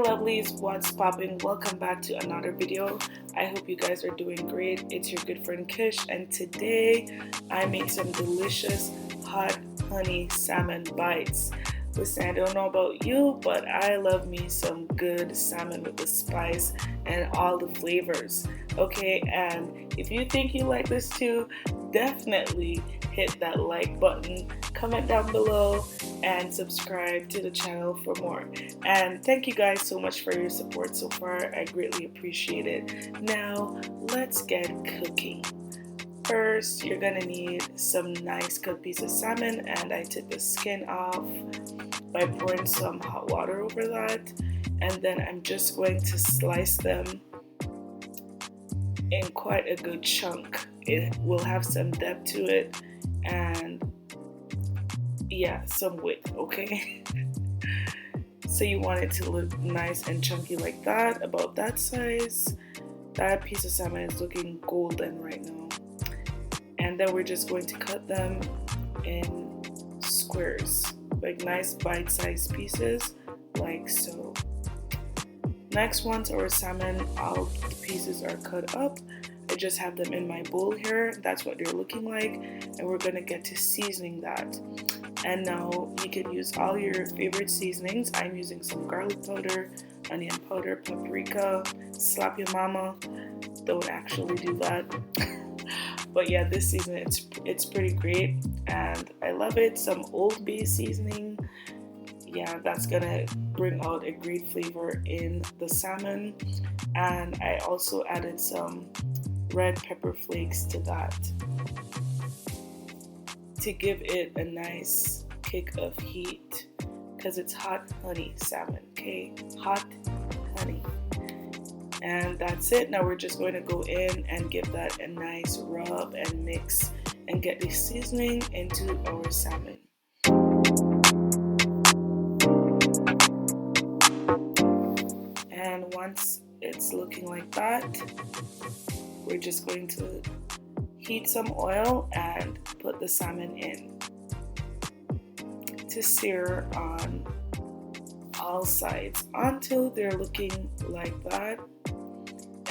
Lovelies, what's popping? Welcome back to another video. I hope you guys are doing great. It's your good friend Kish, and today I made some delicious hot honey salmon bites. Listen, I don't know about you, but I love me some good salmon with the spice and all the flavors. Okay, and if you think you like this too, definitely hit that like button, comment down below, and subscribe to the channel for more. And thank you guys so much for your support so far. I greatly appreciate it. Now, let's get cooking. First, you're gonna need some nice cut piece of salmon, and I took the skin off by pouring some hot water over that. And then I'm just going to slice them in quite a good chunk. It will have some depth to it and yeah, some width, okay? So you want it to look nice and chunky like that, about that size. That piece of salmon is looking golden right now. And then we're just going to cut them in squares, like nice bite-sized pieces, like so. Next, once our salmon, all the pieces are cut up, I just have them in my bowl here. That's what they're looking like, and we're gonna get to seasoning that. And now you can use all your favorite seasonings. I'm using some garlic powder, onion powder, paprika. Slap your mama. Don't actually do that. But yeah, this seasoning, it's pretty great and I love it. Some Old Bay seasoning. Yeah, that's gonna bring out a great flavor in the salmon. And I also added some red pepper flakes to that to give it a nice kick of heat, because it's hot honey salmon, okay? Hot honey. And that's it. Now we're just going to go in and give that a nice rub and mix and get the seasoning into our salmon. And once it's looking like that, we're just going to heat some oil and put the salmon in to sear on all sides until they're looking like that.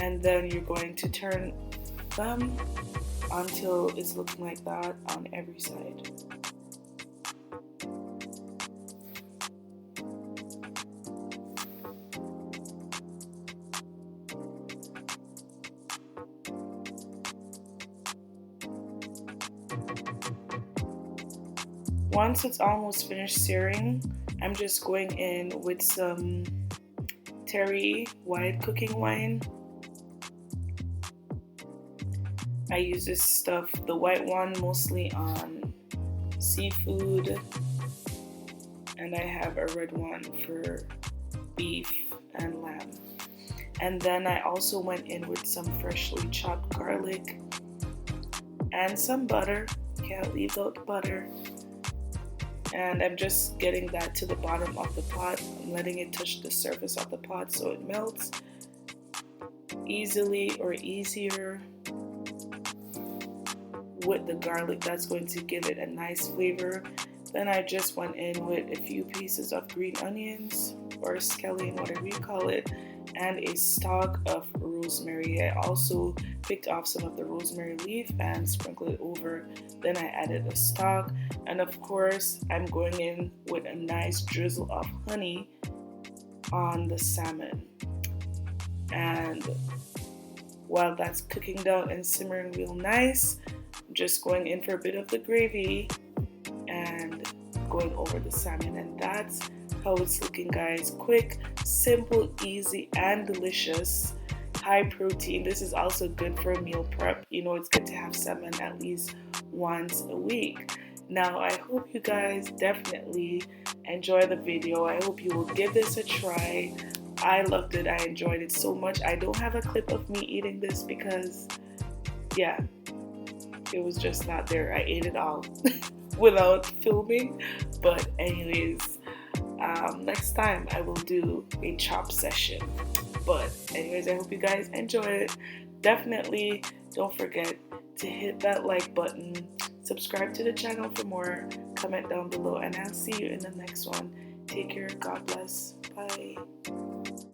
And then you're going to turn them until it's looking like that on every side. Once it's almost finished searing, I'm just going in with some terry white cooking wine. I use this stuff, the white one, mostly on seafood, and I have a red one for beef and lamb. And then I also went in with some freshly chopped garlic and some butter. Can't leave out the butter. And I'm just getting that to the bottom of the pot. I'm letting it touch the surface of the pot so it melts easily or easier with the garlic. That's going to give it a nice flavor. Then I just went in with a few pieces of green onions or scallion, whatever you call it, and a stalk of rosemary. I also picked off some of the rosemary leaf and sprinkled it over. Then I added a stalk, and of course I'm going in with a nice drizzle of honey on the salmon. And while that's cooking down and simmering real nice, I'm just going in for a bit of the gravy and going over the salmon. And that's how it's looking, guys. Quick, simple, easy, and delicious. High protein. This is also good for meal prep. You know, it's good to have salmon at least once a week. Now, I hope you guys definitely enjoy the video. I hope you will give this a try. I loved it. I enjoyed it so much. I don't have a clip of me eating this because, yeah, it was just not there. I ate it all without filming. But anyways, next time I will do a chop session. But anyways, I hope you guys enjoy it. Definitely don't forget to hit that like button, subscribe to the channel for more, comment down below, and I'll see you in the next one. Take care. God bless. Bye.